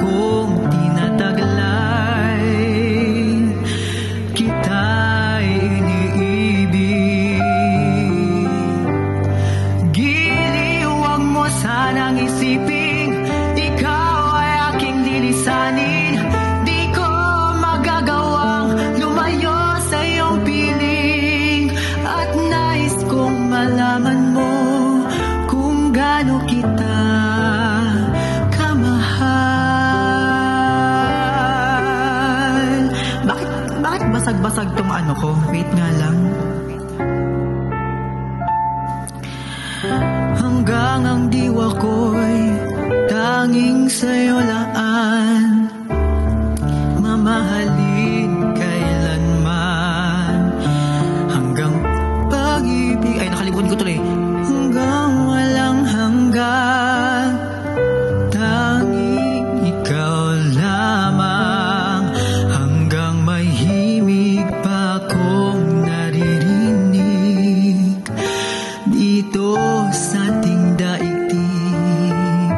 kong tinataglay, kita'y iniibig. Giliw, huwag mo sanang isipin, ikaw ay aking lilisanin. Di ko magagawang lumayo sa iyong piling, at nais kong malaman mo kung gaano kita kamahal. Bakit basag-basag tong ano ko? Wait nga lang. Hanggang ang diwa ko'y tanging sa'yo laan, mamahalin kailanman. Hanggang pag-ibig, ay nakalimutan ko tuloy. Hanggang walang hanggan, tanging ikaw lamang. Hanggang may himig pa akong naririnig dito sa ating daigdig.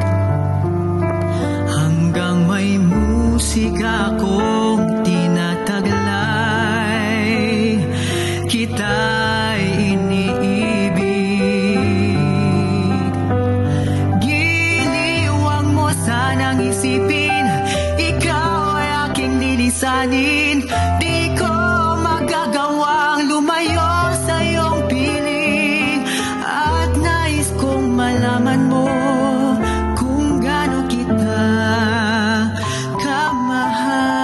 Hanggang may musika akong tinataglay, kita'y iniibig. Giliw, huwag mo sanang isipin, ikaw ay aking lilisanin. Di ko magagawang lumayo sa iyong piling, at nais kong malaman mo kung gaano kita kamahal.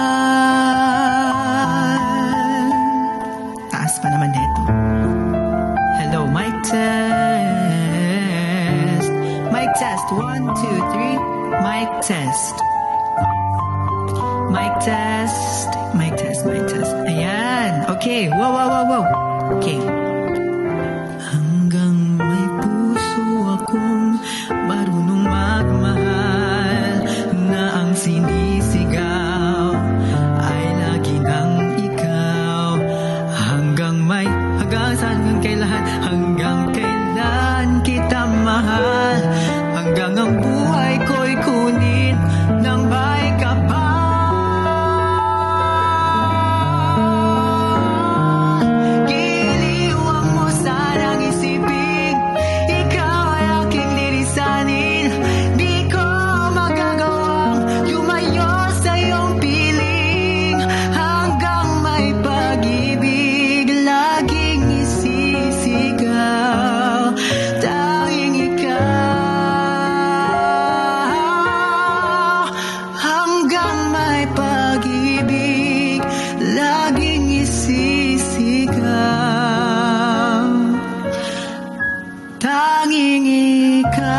Taas pa naman dito. Hello, mic test. Mic test. 1, 2, 3. Mic test. Mic test. Mic test. Mic test. Ayan. Okay. Wow. Okay. Hanggang may puso akong marunong magmahal, na ang sinisigaw ay lagi ng ikaw. Hanggang saan kailan, hanggang kailan kita mahal. Hanggang ang buhay ko'y kunin ng may kapal. Giliw, huwag mo sanang isipin, ikaw ay aking lilisanin. Di ko magagawang lumayo sa iyong piling, hanggang may pag-ibig laging isisigaw. Tanging ikaw, hanggang may pag-ibig laging isisigaw. Tanging ikaw.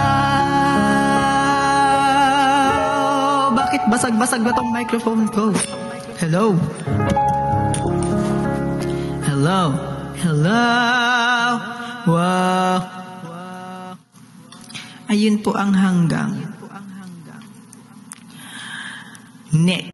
Bakit basag-basag ba tong microphone ko? Hello? Wow. Ayun po ang hanggang. Next.